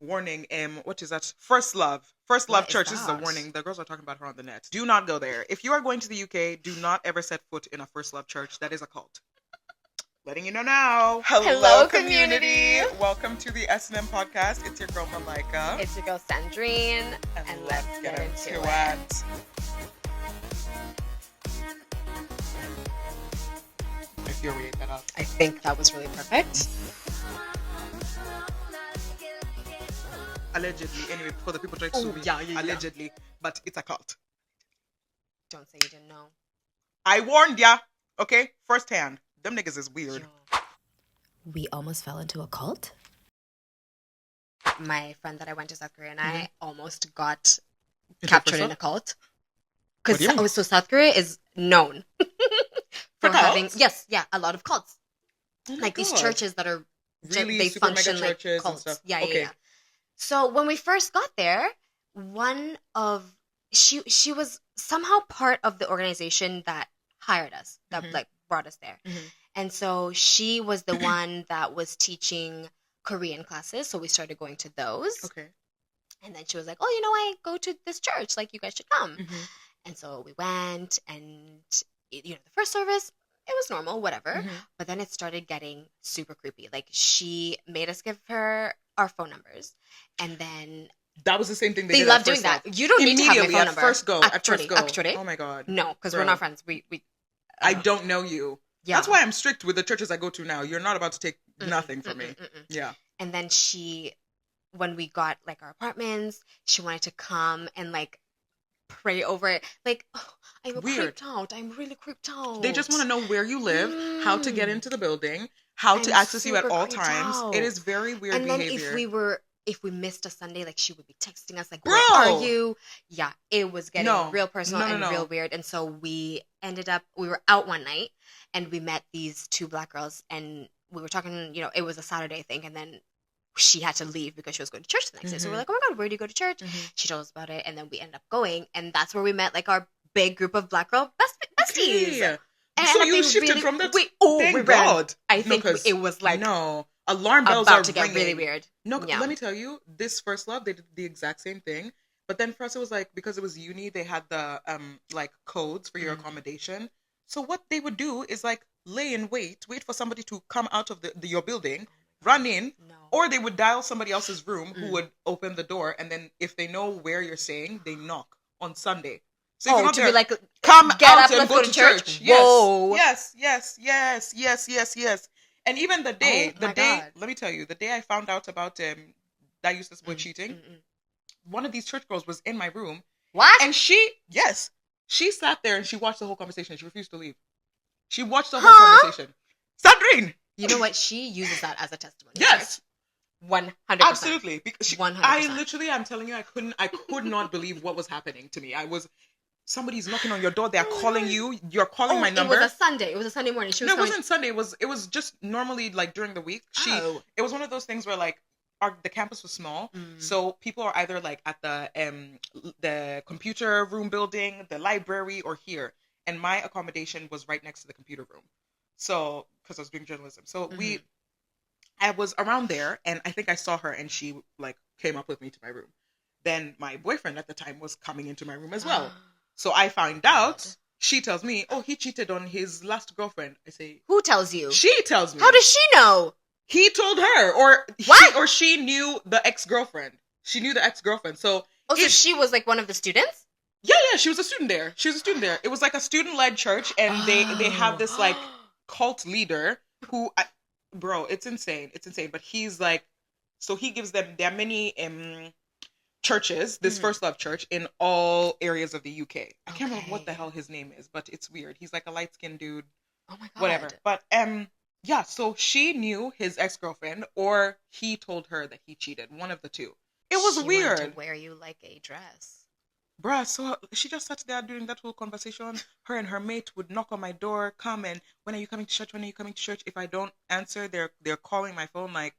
warning, what is that? First Love What is Church. This is a that? warning. The girls are talking about her on the net. Do not go there. If you are going to the UK, do not ever set foot in a First Love Church. That is a cult. Letting you know now. Hello, community. Welcome to the S&M podcast. It's your girl Malika. It's your girl Sandrine, and let's get into it. Infuriate that up. I think that was really perfect. Allegedly, anyway, for the people trying to sue me. Yeah. Allegedly, but it's a cult. Don't say you didn't know. I warned ya. Okay, firsthand. Them niggas is weird. We almost fell into a cult. My friend that I went to South Korea and I almost got captured in a cult. Because so South Korea is known for having a lot of cults. Oh like God. These churches that are really they super function mega like churches cults. and stuff. Yeah. Okay. So when we first got there, she was somehow part of the organization that hired us, that like brought us there. Mm-hmm. And so she was the one that was teaching Korean classes. So we started going to those. Okay. And then she was like, oh, I go to this church. Like, you guys should come. Mm-hmm. And so we went, and, the first service, it was normal, whatever. Mm-hmm. But then it started getting super creepy. Like, she made us give her our phone numbers. And then... That was the same thing they love doing that. You don't need to have my phone number. At first go. Actually. Oh, my God. No, because we're not friends. We I don't know you. Yeah. That's why I'm strict with the churches I go to now. You're not about to take nothing from me. Yeah. And then when we got like our apartments, she wanted to come and like pray over it. Like, I'm creeped out. I'm really creeped out. They just want to know where you live, how to get into the building, how to access you at all times. Out. It is very weird and behavior. And then if we missed a Sunday, like she would be texting us like, where are you? Yeah, it was getting real personal and real weird. And so we were out one night and we met these two black girls and we were talking, it was a Saturday thing. And then she had to leave because she was going to church the next day. So we're like, oh my God, where do you go to church? She told us about it. And then we ended up going. And that's where we met like our big group of black girl besties. Yeah. And so you shifted from that? Thank God. I think it was like... No. Alarm bells about are to get ringing. really weird. No, let me tell you, this First Love, they did the exact same thing. But then for us, it was like, because it was uni, they had the like codes for your accommodation. So what they would do is like lay in wait for somebody to come out of your building, run in, or they would dial somebody else's room who would open the door. And then if they know where you're staying, they knock on Sunday. So to be like, come get out up, and let's go to church. Whoa. Yes. And even the day, God. let me tell you, the day I found out about that useless boy cheating, one of these church girls was in my room. What? And she sat there and she watched the whole conversation. She refused to leave. She watched the whole conversation. Sandrine! You know what? She uses that as a testimony. Yes. 100%. Absolutely. Because 100%. I'm telling you, I could not believe what was happening to me. Somebody's knocking on your door. They're calling you. You're calling my number. It was a Sunday morning. It wasn't Sunday. It was just normally like during the week. It was one of those things where like the campus was small, so people are either like at the computer room building, the library, or here. And my accommodation was right next to the computer room. So because I was doing journalism, so I was around there, and I think I saw her, and she like came up with me to my room. Then my boyfriend at the time was coming into my room as well. So I find out, she tells me, oh, he cheated on his last girlfriend. I say, who tells you? She tells me. How does she know? He told her, or she knew the ex-girlfriend. She knew the ex-girlfriend. So so she was like one of the students? Yeah, she was a student there. It was like a student-led church, and they have this like cult leader who, bro, it's insane. But he's like, so he gives them, there are many churches, this First Love church in all areas of the UK. I can't remember what the hell his name is, but it's weird. He's like a light-skinned dude. Oh my God. Whatever. But yeah, so she knew his ex-girlfriend, or he told her that he cheated. One of the two. It was weird. Wanted to wear you like a dress. Bruh, so she just sat there during that whole conversation. Her and her mate would knock on my door, come and, when are you coming to church? When are you coming to church? If I don't answer, they're calling my phone like,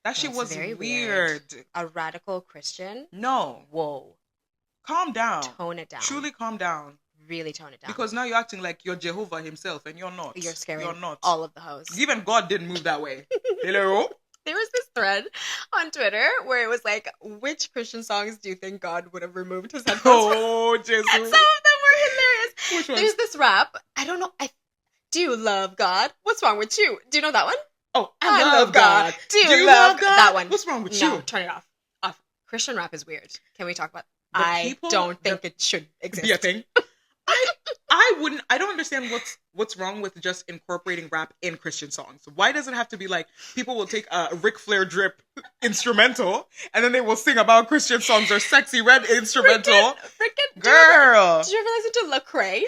that shit was very weird. A radical Christian? No. Whoa. Calm down. Tone it down. Truly calm down. Really tone it down. Because now you're acting like you're Jehovah himself, and you're not. You're scaring You're not. all of the hosts. Even God didn't move that way. Hello? There was this thread on Twitter where it was like, which Christian songs do you think God would have removed his headphones Oh, Jesus. And some of them were hilarious. Which one? There's this rap. I don't know. Do you love God? What's wrong with you? Do you know that one? Oh, I love God. Do you love God? That one. What's wrong with No, you? turn it off. Off. Christian rap is weird. Can we talk about I don't think it should exist. Be a thing. I don't understand what's wrong with just incorporating rap in Christian songs. Why does it have to be like people will take a Ric Flair drip instrumental and then they will sing about Christian songs or Sexy Red instrumental? Frickin' girl. Did you ever listen to Lecrae?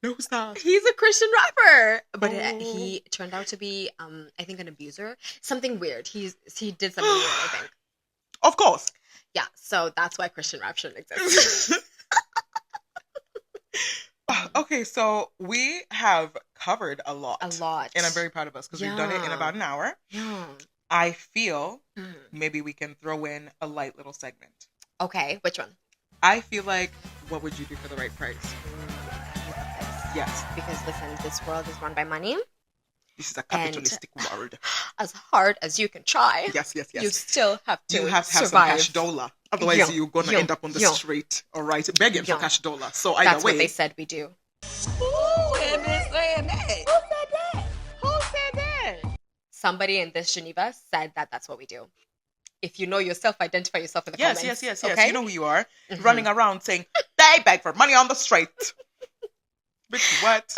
No, stop. He's a Christian rapper, but he turned out to be, I think, an abuser. Something weird. He did something weird, I think. Of course. Yeah, so that's why Christian rap shouldn't exist. Okay, so we have covered a lot. And I'm very proud of us because we've done it in about an hour. Yeah. I feel maybe we can throw in a light little segment. Okay, which one? I feel like, what would you do for the right price? Yes. Because, listen, this world is run by money. This is a capitalistic world. As hard as you can try. Yes. You still have to You have to have survive. some cash dollar. Otherwise, you're going to end up on the street, all right, begging for cash dollar. So either That's way. what they said we do. Who had been saying that? Who said that? Somebody in this Geneva said that that's what we do. If you know yourself, identify yourself in the comments. Yes. Okay? You know who you are. Mm-hmm. Running around saying, they beg for money on the street. Bitch, what?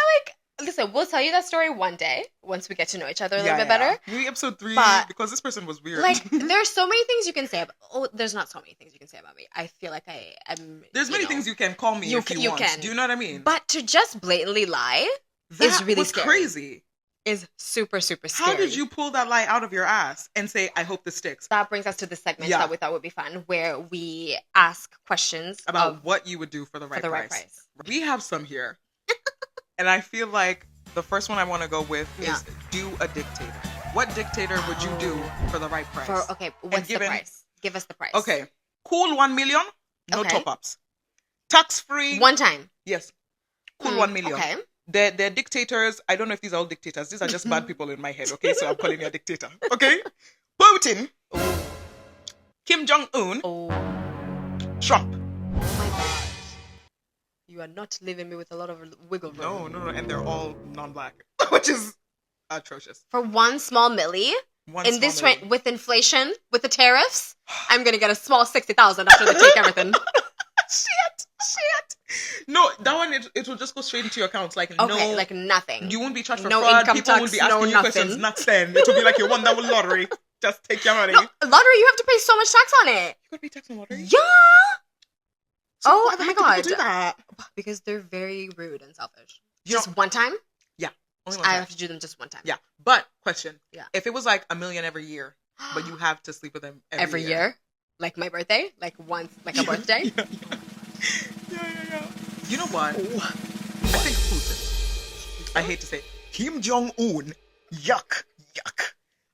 Listen, we'll tell you that story one day once we get to know each other a little bit better. Maybe episode 3, because this person was weird. Like, there's so many things you can say about... Oh, there's not so many things you can say about me. I feel like I'm... There's many things you can call me if you want. Can. Do you know what I mean? But to just blatantly lie is really scary. Crazy. Is super, super scary. How did you pull that lie out of your ass and say, I hope this sticks? That brings us to the segment that we thought would be fun, where we ask questions about what you would do for the right price. We have some here. And I feel like the first one I want to go with is do a dictator. What dictator would you do for the right price? What's the price? Give us the price. Okay. Cool 1 million. No top-ups. Tax-free. One time. Yes. Cool 1 million. Okay. They're dictators. I don't know if these are all dictators. These are just bad people in my head. Okay. So I'm calling you a dictator. Okay. Putin. Oh. Kim Jong-un. Oh. Trump. Oh my God. You are not leaving me with a lot of wiggle room. No. And they're all non-black, which is atrocious. For one small milli, with inflation, with the tariffs, I'm going to get a small 60,000 after they take everything. Shit. No, that one, it will just go straight into your accounts. Like nothing. You won't be charged for fraud. People won't be asking you questions. Nothing. It will be like you won that with lottery. Just take your money. No, lottery, you have to pay so much tax on it. You got to pay tax on lottery? Yeah. So why my God. Do that? Because they're very rude and selfish. Just one time? Yeah. Only one time. I have to do them just one time. Yeah. But, question. Yeah. If it was like $1 million every year, but you have to sleep with them every year? Like my birthday? Like once, like a birthday? Yeah. You know what? I think Putin. I hate to say it. Kim Jong-un. Yuck.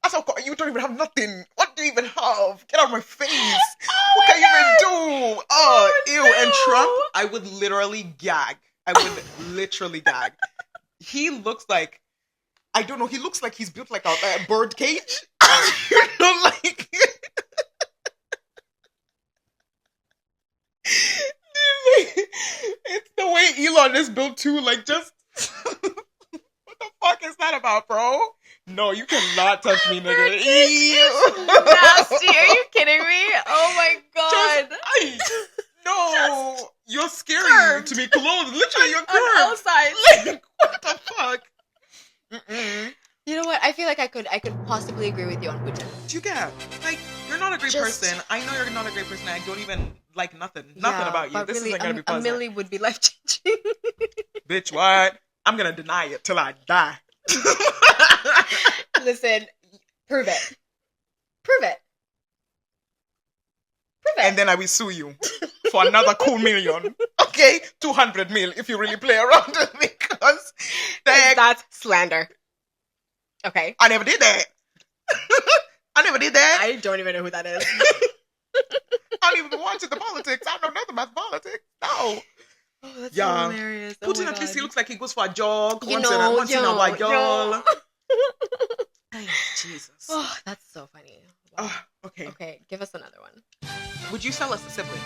That's how you don't even have nothing. What do you even have? Get out of my face. What can you even do? Oh, ew. No. And Trump, I would literally gag. He looks like, I don't know, he looks like he's built like a bird cage. You know, like... It's the way Elon is built too, like just... What the fuck is that about, bro? No, you cannot touch me, nigga. Nasty. Are you kidding me? Oh my God. No. You're scary to me. Clothes. Literally, you're curved. Outside. Like, what the fuck? Mm-mm. You know what? I feel like I could possibly agree with you on Putin. You get like you're not a great person. I know you're not a great person. I don't even like nothing about you. This isn't gonna be pleasant. A milli would be life changing. Bitch, what? I'm gonna deny it till I die. Listen, prove it. And then I will sue you for another cool million. Okay? 200 mil if you really play around with me. Because that's slander. Okay? I never did that. I don't even know who that is. I don't even watch the politics. I don't know nothing about politics. No. Oh, that's so hilarious. Putin at least he looks like he goes for a jog once in a while. Hey, Jesus. Oh, that's so funny. Would you sell us a sibling?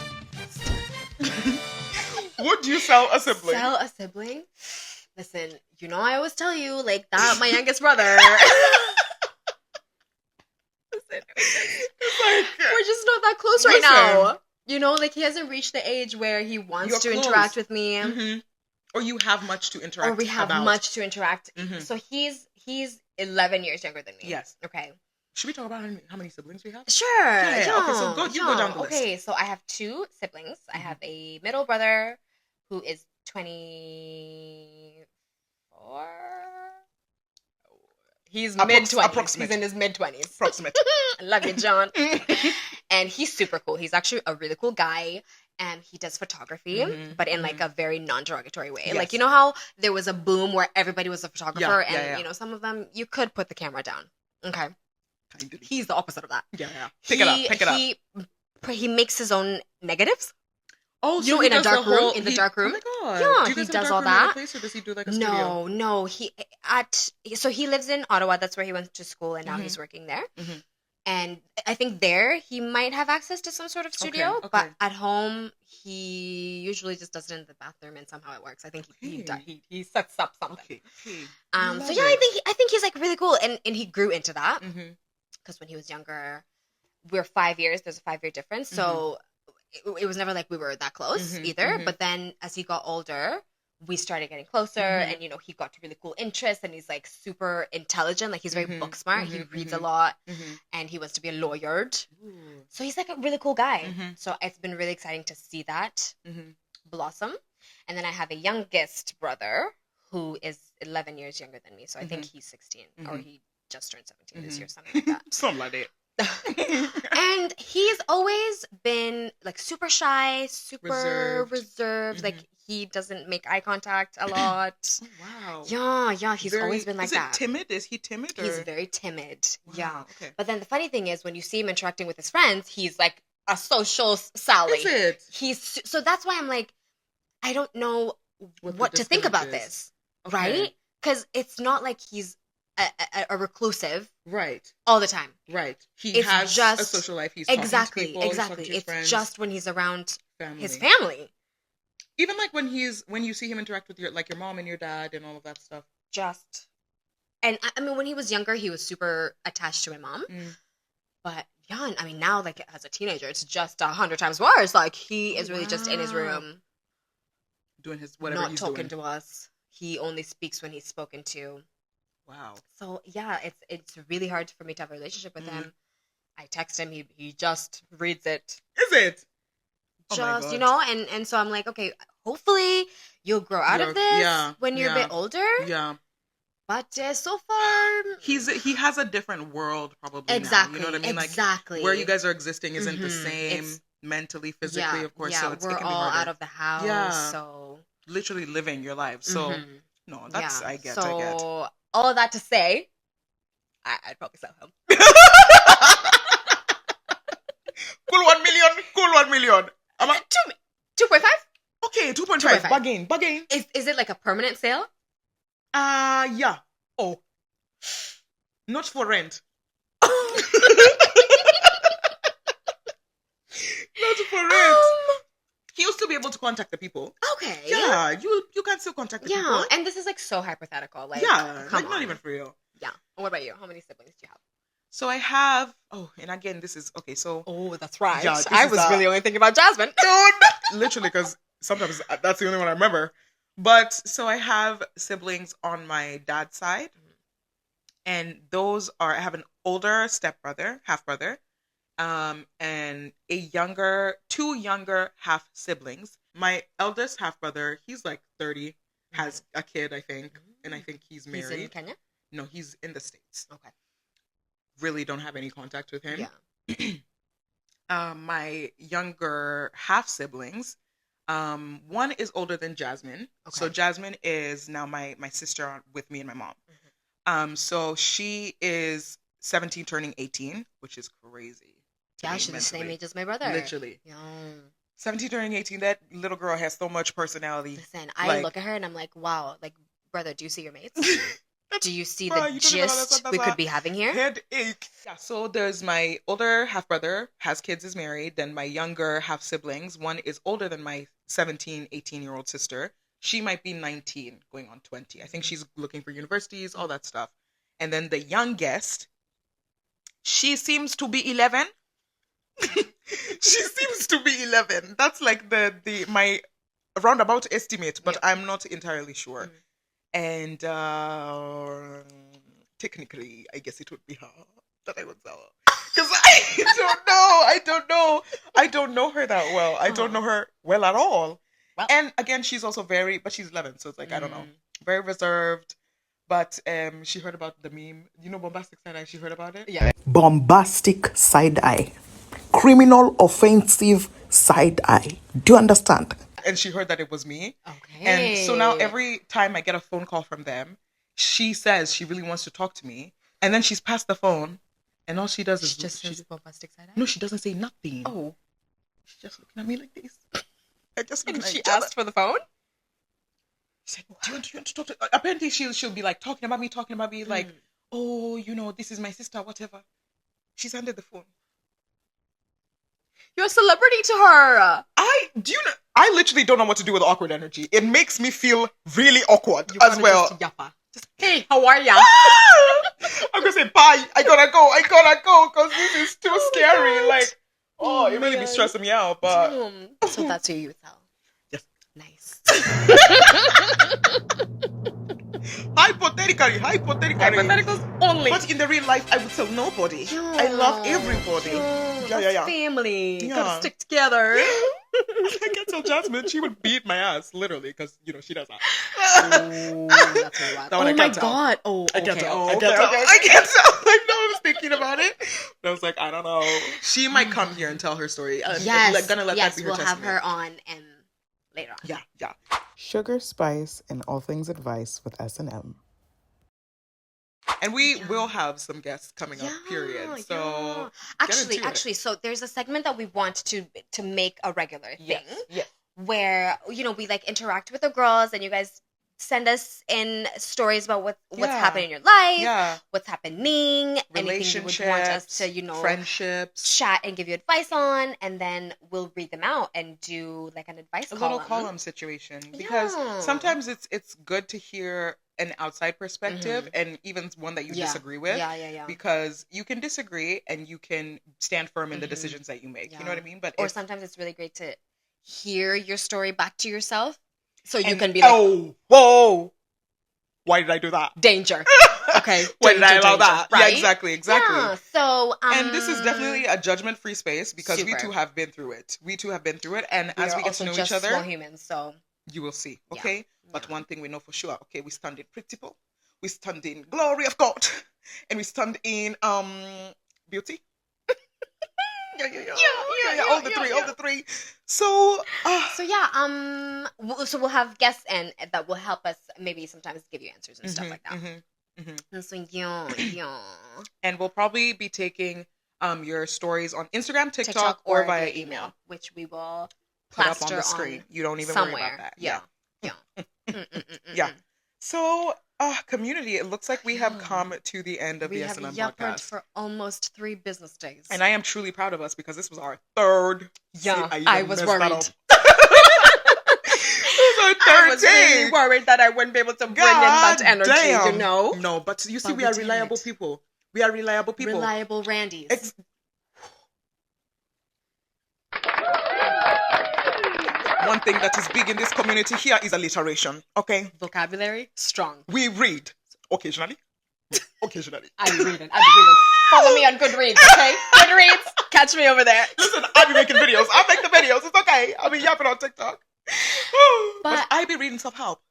Would you sell a sibling? Sell a sibling? Listen, I always tell you, like, that my youngest brother. Listen, we're just not that close right now. Like, he hasn't reached the age where he wants to interact with me. Mm-hmm. Or you have much to interact. Or we have much to interact. Mm-hmm. So he's 11 years younger than me. Yes. Okay. Should we talk about how many siblings we have? Sure. Yeah. Okay, so go down the list. Okay, so I have 2 siblings. Mm-hmm. I have a middle brother who is 24. He's mid-20s. He's in his mid-20s. Approximate. I love you, John. And he's super cool. He's actually a really cool guy. And he does photography, but in like a very non-derogatory way. Yes. Like, you know how there was a boom where everybody was a photographer and, some of them, you could put the camera down. Okay. Kindly. He's the opposite of that. Yeah. Pick it up. He makes his own negatives. Oh, so in a dark room. In the dark room. Oh my God. Yeah, he does all that. Place, or does he do like a studio? No. So he lives in Ottawa. That's where he went to school, and now he's working there. Mm-hmm. And I think there he might have access to some sort of studio, okay. But at home he usually just does it in the bathroom, and somehow it works. I think he sets up something. Okay. So yeah, I think he's like really cool, and he grew into that because when he was younger, we're 5 years. There's a 5-year difference, so it was never like we were that close either. But then as he got older, we started getting closer, and he got to really cool interests, and he's like super intelligent. Like he's very book smart. He reads a lot, and he wants to be a lawyer. So he's like a really cool guy. So it's been really exciting to see that blossom. And then I have a youngest brother who is 11 years younger than me. So I think he's 16 or he just turned 17 this year, something like that. Something like that. And he's always been like super shy, super reserved. Like he doesn't make eye contact a lot. Oh, wow. Yeah. He's always been like that. Is it timid? Is he timid? Or? He's very timid. Wow, yeah. Okay. But then the funny thing is when you see him interacting with his friends, he's like a social Sally. Is it? So that's why I'm like, I don't know what to think about this. Okay. Right? Because it's not like he's a reclusive, right? All the time, right? He has just a social life. He's exactly. It's friends, just when he's around his family. Even like when you see him interact with your mom and your dad and all of that stuff. And I mean, when he was younger, he was super attached to my mom. But yeah, I mean, now like as a teenager, it's just 100 times worse. Like he is really just in his room, doing his whatever. Not talking to us. He only speaks when he's spoken to. Wow. So yeah, it's really hard for me to have a relationship with him. I text him, he just reads it. Is it? Just and so I'm like, okay, hopefully you'll grow out of this when you're a bit older. Yeah. But so far, he has a different world probably. Exactly. Now, you know what I mean? Exactly. Like where you guys are existing isn't the same mentally, physically, of course. So we're it can all be harder. out of the house. Yeah. So literally living your life. So no, that's I get. All of that to say, I'd probably sell him. Cool 1 million. 2.5? Okay, 2.5. Bargain. Is it like a permanent sale? Yeah. Oh. Not for rent. Not for rent. He'll still be able to contact the people. Okay. Yeah, you can still contact the people. Yeah, and this is like so hypothetical. Like, not even for real. Yeah. What about you? How many siblings do you have? So I have. Oh, and again, this is okay. So. Oh, that's right. Yeah, I was really only thinking about Jasmine. Literally, because sometimes that's the only one I remember. But so I have siblings on my dad's side, and those are I have an older stepbrother, half brother. And two younger half siblings. My eldest half brother, he's like 30, has a kid, I think, and I think he's married. He's in Kenya? No, he's in the States. Okay. Really don't have any contact with him. Yeah. My younger half siblings, one is older than Jasmine. Okay. So Jasmine is now my sister with me and my mom. So she is 17 turning 18, which is crazy. Yeah, she's the same age as my brother. Literally. Yeah. 17 turning 18, that little girl has so much personality. Listen, I look at her and I'm like, wow, like, brother, do you see your mates? Do you see the gist we could be having here? Headache. Yeah, so there's my older half-brother, has kids, is married. Then my younger half-siblings. One is older than my 17, 18-year-old sister. She might be 19, going on 20. I think she's looking for universities, all that stuff. And then the youngest, she seems to be 11. She seems to be 11. That's like my roundabout estimate, but I'm not entirely sure. And technically, I guess it would be her that I would tell. Because I don't know her that well. I don't know her well at all. Well. And again, she's also but she's 11, so it's like, I don't know. Very reserved. But she heard about the meme. You know bombastic side-eye? She heard about it? Yeah. Bombastic side-eye. Criminal offensive side-eye. Do you understand? And she heard that it was me. Okay. And so now every time I get a phone call from them, she says she really wants to talk to me. And then she's passed the phone. And all she does is... She just says bombastic side-eye? No, she doesn't say nothing. Oh. She's just looking at me like this. And she asked for the phone? She said, do you want to talk to... Apparently she'll be like talking about me, like, oh, this is my sister, whatever. She's handed the phone. You're a celebrity to her. I literally don't know what to do with awkward energy. It makes me feel really awkward as well. Just, hey, how are ya? I'm gonna say bye. I gotta go because this is too scary. Like, it really be stressing me out. But so that's who you tell. Yes. Nice. Hypothetically. Hypotheticals only. But in the real life, I would tell nobody. Yeah. I love everybody. Yeah. Family. Yeah. Gotta stick together. I can tell Jasmine, she would beat my ass, literally, because, she does that. Oh, that's a lot. Oh, my God. Oh, okay. I can't tell. I can't tell. I know I was thinking about it. But I was like, I don't know. She might come here and tell her story. Yes. Gonna let that be her we'll testimony. have her on later on. Yeah. Sugar, spice, and all things advice with S&M. And we will have some guests coming up, period. So actually, so there's a segment that we want to make a regular thing. Yes. Where, we like interact with the girls and you guys send us in stories about what's happening in your life, what's happening, anything you would want us to, friendships, chat and give you advice on, and then we'll read them out and do like an advice column. Little column situation. Because sometimes it's good to hear an outside perspective and even one that you disagree with. Yeah. Because you can disagree and you can stand firm in the decisions that you make. You know what I mean? But sometimes it's really great to hear your story back to yourself. So you can be like, oh, whoa, why did I do that? Danger. Okay. Why did I allow that? Right? Yeah, exactly. Yeah, so, and this is definitely a judgment-free space because we too have been through it. And as we get to know each other, small humans, so you will see. Okay. Yeah. But one thing we know for sure. Okay, we stand in principle, we stand in glory of God, and we stand in beauty. Yeah. All the three. So we'll have guests and that will help us maybe sometimes give you answers and stuff like that. And so and we'll probably be taking your stories on Instagram, TikTok or via email, which we will put up on the screen. You don't even worry about that. Yeah. Yeah. So, community, it looks like we have come to the end of the S&M podcast. We have yappered for almost 3 business days. And I am truly proud of us because this was our third. Yeah, I was worried. This was our third I was really worried that I wouldn't be able to bring in that energy, No, but you see, we are reliable people. We are reliable people. Reliable Randys. One thing that is big in this community here is alliteration, okay? Vocabulary, strong. We read. Occasionally. I read it. Follow me on Goodreads, okay? Goodreads, catch me over there. Listen, I be making videos. I make the videos. It's okay. I be yapping on TikTok. But I be reading self-help.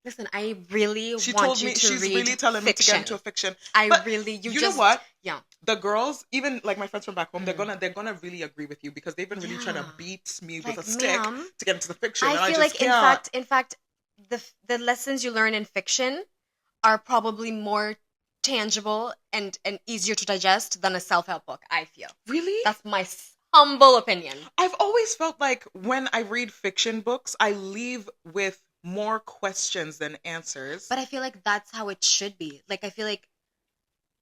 Listen, I really want you to read She's really telling me to get into a fiction. You know what? Yeah. The girls, even like my friends from back home, they're gonna really agree with you because they've been really trying to beat me with a stick to get into the fiction. I feel like in fact, the lessons you learn in fiction are probably more tangible and easier to digest than a self-help book. I feel. Really? That's my humble opinion. I've always felt like when I read fiction books, I leave with more questions than answers. But I feel like that's how it should be. Like, I feel like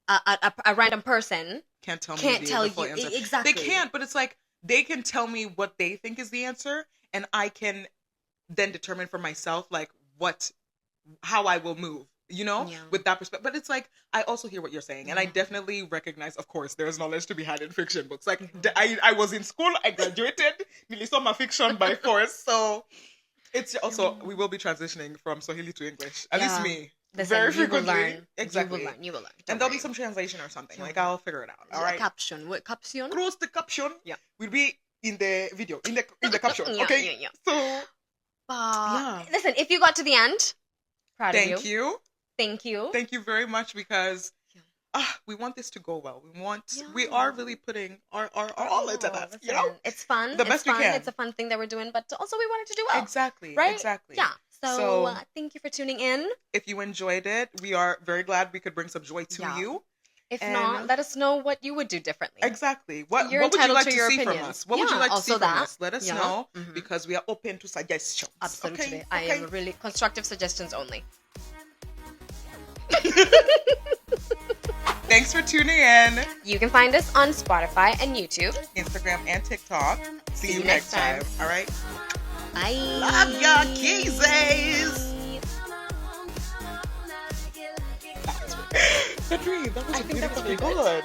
a random person can't tell you full answer. Exactly. They can't, but it's like they can tell me what they think is the answer, and I can then determine for myself like how I will move, with that perspective. But it's like I also hear what you're saying, and I definitely recognize, of course, there's knowledge to be had in fiction books. Like I was in school, I graduated, nearly saw my fiction by force, so it's also we will be transitioning from Swahili to English. At least me. Listen, very frequently. You will learn. Exactly. You will learn. And there'll be some translation or something. Like I'll figure it out. All right. Caption. What caption? Close the caption. Yeah. Will be in the video. In the caption. Okay. Yeah. So. Listen, if you got to the end, proud of you. Thank you. Thank you very much, because we want this to go well. We are really putting our all into that. It's fun. The best we can. It's a fun thing that we're doing, but also we want it to do well. Exactly. Right? Exactly. Yeah. So thank you for tuning in. If you enjoyed it, we are very glad we could bring some joy to you. If not, let us know what you would do differently. Exactly. What would you like to see from us? What would you like to see from us? Let us know, because we are open to suggestions. Absolutely. Okay? I am really constructive suggestions only. Thanks for tuning in. You can find us on Spotify and YouTube, Instagram and TikTok. See you next time. All right. Bye. Love your kisses. That was pretty good.